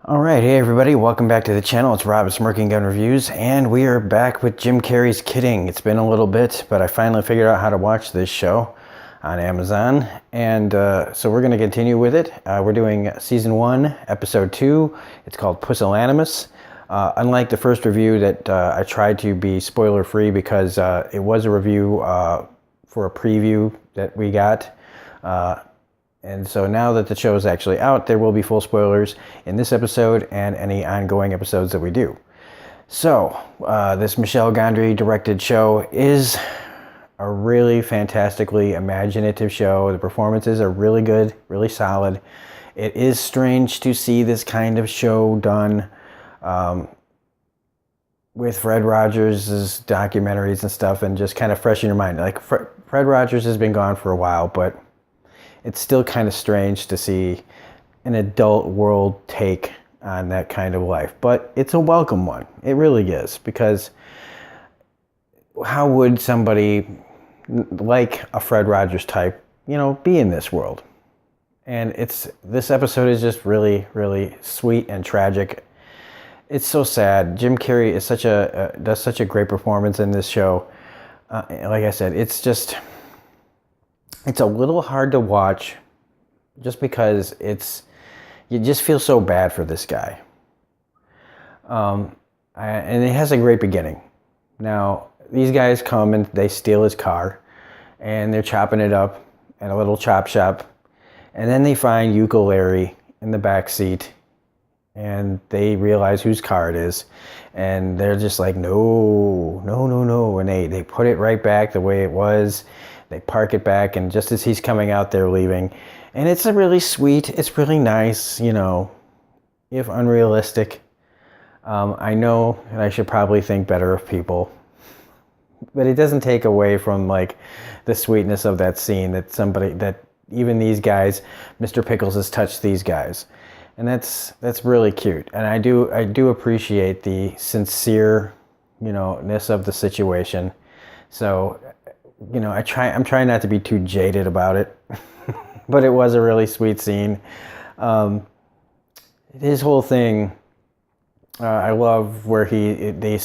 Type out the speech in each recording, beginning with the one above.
All right, hey everybody, welcome back to the channel. It's Rob at Smirking Gun Reviews, and we are back with Jim Carrey's Kidding. It's been a little bit, but I finally figured out how to watch this show on Amazon, and so we're going to continue with it. We're doing Season 1, Episode 2. It's called Pusillanimous. Unlike the first review that I tried to be spoiler-free because it was a review for a preview that we got. And so now that the show is actually out, there will be full spoilers in this episode and any ongoing episodes that we do. So, this Michel Gondry directed show is a really fantastically imaginative show. The performances are really good, really solid. It is strange to see this kind of show done with Fred Rogers' documentaries and stuff, and just kind of fresh in your mind. Like, Fred Rogers has been gone for a while, but it's still kind of strange to see an adult world take on that kind of life. But it's a welcome one. It really is. Because how would somebody like a Fred Rogers type, be in this world? And this episode is just really, really sweet and tragic. It's so sad. Jim Carrey is does such a great performance in this show. Like I said, it's a little hard to watch just because you just feel so bad for this guy. And it has a great beginning. Now, these guys come and they steal his car and they're chopping it up at a little chop shop. And then they find Ukulele in the back seat and they realize whose car it is. And they're just like, no. And they put it right back the way it was. They park it back, and just as he's coming out, they're leaving. And it's really sweet. It's really nice, if unrealistic. I know that I should probably think better of people. But it doesn't take away from, the sweetness of that scene that even these guys, Mr. Pickles has touched these guys. And that's really cute. And I do appreciate the sincere, ness of the situation. So, I'm trying not to be too jaded about it, but it was a really sweet scene. His whole thing, I love where they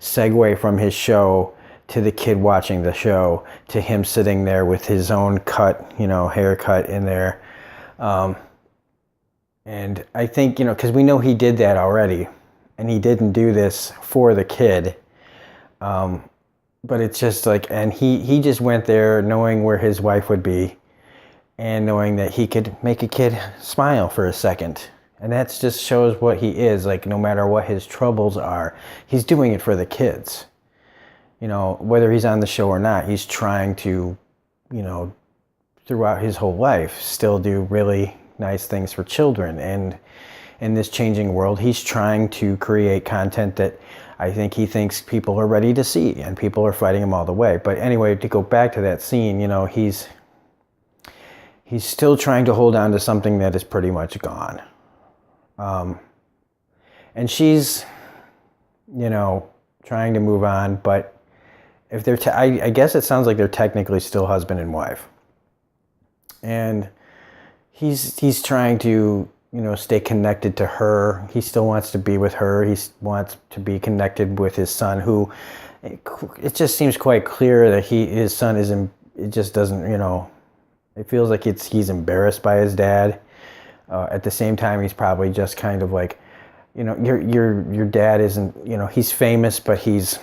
segue from his show to the kid watching the show to him sitting there with his own haircut in there. And I think, because we know he did that already, and he didn't do this for the kid. But it's just and he just went there knowing where his wife would be and knowing that he could make a kid smile for a second. And that just shows what he is. No matter what his troubles are, he's doing it for the kids. Whether he's on the show or not, he's trying to, throughout his whole life, still do really nice things for children. And in this changing world, he's trying to create content that I think he thinks people are ready to see, and people are fighting him all the way. But anyway, to go back to that scene, he's still trying to hold on to something that is pretty much gone. And she's, trying to move on, but if they're, I guess it sounds like they're technically still husband and wife. And he's trying to, stay connected to her. He still wants to be with her. He wants to be connected with his son, who it just seems quite clear that his son isn't, it just doesn't, it feels like he's embarrassed by his dad. At the same time, he's probably just kind of your dad isn't, he's famous, but he's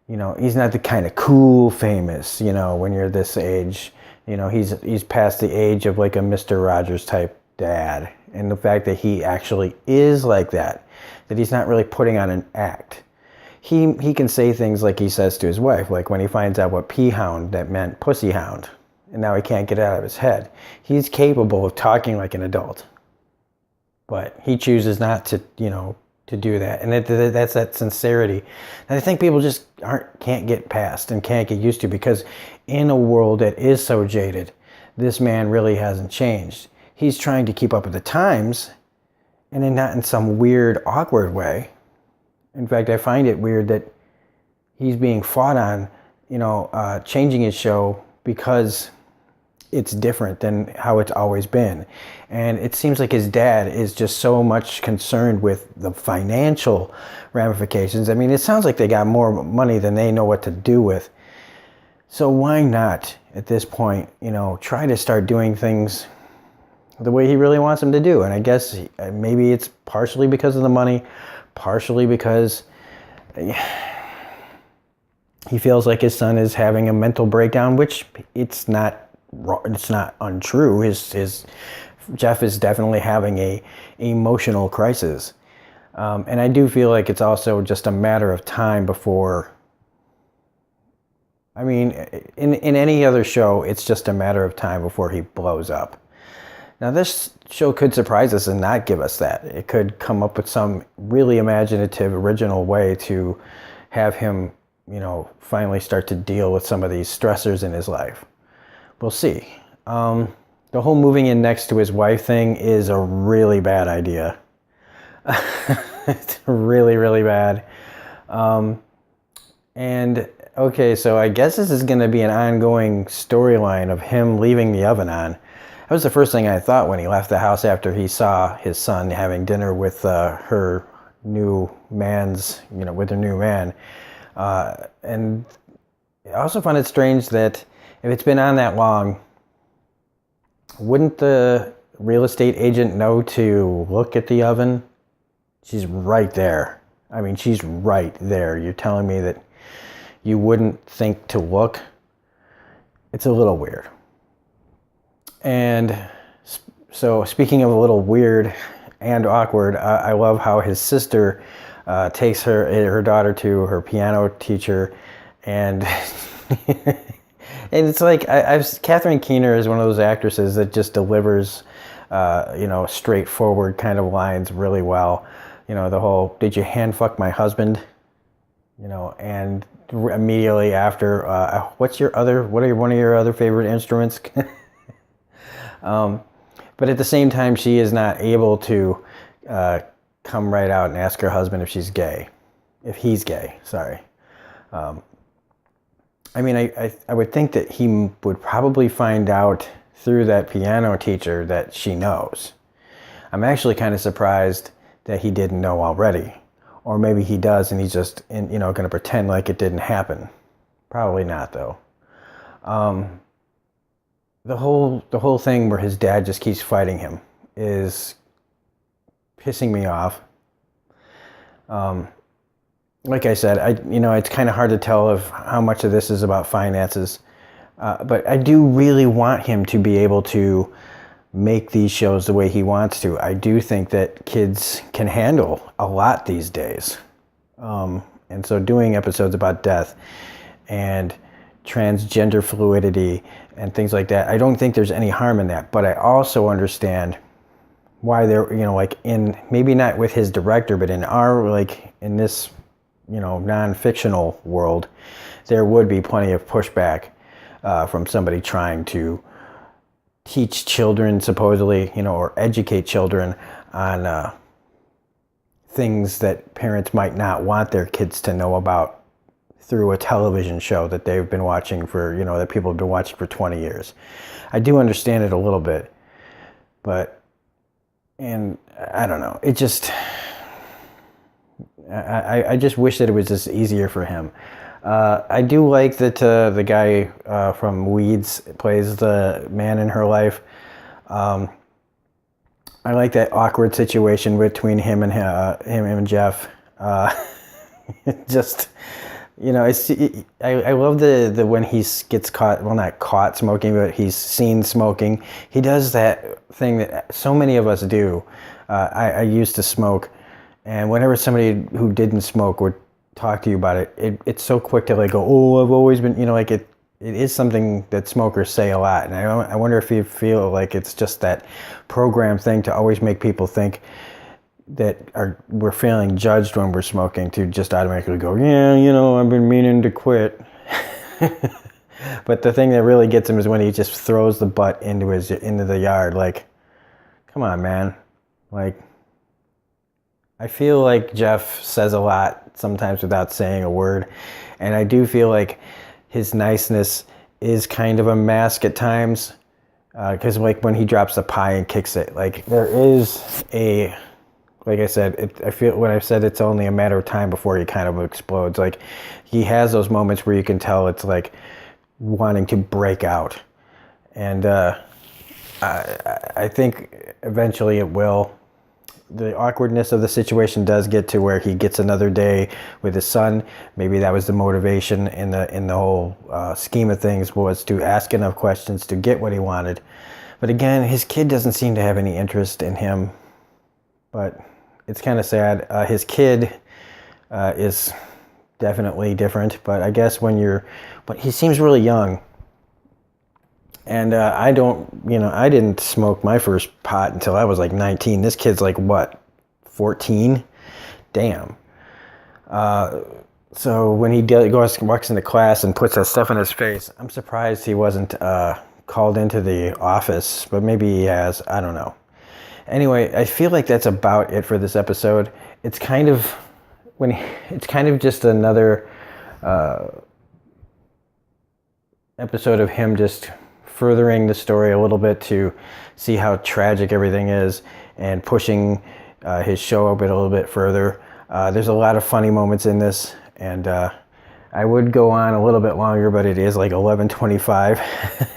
not the kind of cool famous, when you're this age. He's past the age of a Mr. Rogers type dad. And the fact that he actually is like that he's not really putting on an act. He can say things like he says to his wife, like when he finds out what p-hound that meant pussy hound, and now he can't get it out of his head. He's capable of talking like an adult. But he chooses not to, to do that. And that's that sincerity that I think people just can't get past and can't get used to, because in a world that is so jaded, this man really hasn't changed. He's trying to keep up with the times, and then not in some weird, awkward way. In fact, I find it weird that he's being fought on, changing his show because it's different than how it's always been. And it seems like his dad is just so much concerned with the financial ramifications. I mean, it sounds like they got more money than they know what to do with. So why not, at this point, try to start doing things the way he really wants them to do? And I guess maybe it's partially because of the money, partially because he feels like his son is having a mental breakdown, which it's not untrue. His Jeff is definitely having a emotional crisis. And I do feel like it's also just a matter of time before, I mean, in any other show, it's just a matter of time before he blows up. Now, this show could surprise us and not give us that. It could come up with some really imaginative, original way to have him, finally start to deal with some of these stressors in his life. We'll see. The whole moving in next to his wife thing is a really bad idea. It's really, really bad. And okay, so I guess this is going to be an ongoing storyline of him leaving the oven on. That was the first thing I thought when he left the house after he saw his son having dinner with her new man's, with her new man. And I also find it strange that if it's been on that long, wouldn't the real estate agent know to look at the oven? She's right there. I mean, she's right there. You're telling me that you wouldn't think to look? It's a little weird. And so speaking of a little weird and awkward, I love how his sister takes her daughter to her piano teacher, and and it's like Catherine Keener is one of those actresses that just delivers straightforward kind of lines really well. The whole "Did you hand fuck my husband?" And immediately after, what are one of your other favorite instruments? But at the same time, she is not able to come right out and ask her husband if he's gay. Sorry. I mean, I would think that he would probably find out through that piano teacher that she knows. I'm actually kind of surprised that he didn't know already. Or maybe he does and he's just going to pretend like it didn't happen. Probably not, though. The whole thing where his dad just keeps fighting him is pissing me off. Like I said, it's kind of hard to tell of how much of this is about finances, but I do really want him to be able to make these shows the way he wants to. I do think that kids can handle a lot these days, and so doing episodes about death and transgender fluidity and things like that, I don't think there's any harm in that. But I also understand why they're, in maybe not with his director, but in our in this non-fictional world, there would be plenty of pushback from somebody trying to teach children, supposedly, or educate children on things that parents might not want their kids to know about through a television show that they've been watching for, that people have been watching for 20 years. I do understand it a little bit, and I don't know, it just, I just wish that it was just easier for him. I do like that the guy from Weeds plays the man in her life. I like that awkward situation between him and Jeff. Just, I love the when he gets caught, well, not caught smoking, but he's seen smoking. He does that thing that so many of us do. I used to smoke, and whenever somebody who didn't smoke would talk to you about it, it's so quick to go, oh, I've always been, it is something that smokers say a lot. And I wonder if you feel like it's just that program thing to always make people think that we're feeling judged when we're smoking, to just automatically go, yeah, I've been meaning to quit. But the thing that really gets him is when he just throws the butt into the yard. Come on, man. I feel like Jeff says a lot sometimes without saying a word, and I do feel like his niceness is kind of a mask at times. because like when he drops the pie and kicks it, like there is a, like I said, I feel when I said it's only a matter of time before he kind of explodes. Like he has those moments where you can tell it's like wanting to break out, and I think eventually it will. The awkwardness of the situation does get to where he gets another day with his son. Maybe that was the motivation in the whole scheme of things, was to ask enough questions to get what he wanted. But again, his kid doesn't seem to have any interest in him. But it's kind of sad. His kid is definitely different. But I guess but he seems really young. And I didn't smoke my first pot until I was like 19. This kid's like, what, 14? Damn. So when he walks into class and puts that stuff in his face, I'm surprised he wasn't called into the office, but maybe he has. I don't know. Anyway, I feel like that's about it for this episode. It's kind of just another episode of him just furthering the story a little bit to see how tragic everything is and pushing his show a little bit further. There's a lot of funny moments in this, and I would go on a little bit longer, but it is like 11:25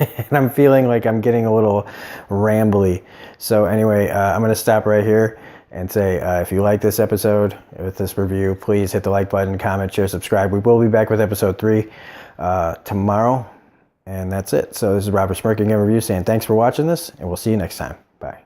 and I'm feeling like I'm getting a little rambly. So anyway, I'm going to stop right here and say if you like this episode with this review, please hit the like button, comment, share, subscribe. We will be back with episode 3 tomorrow. And that's it. So this is Robert Smirking Game Review saying thanks for watching this, and we'll see you next time. Bye.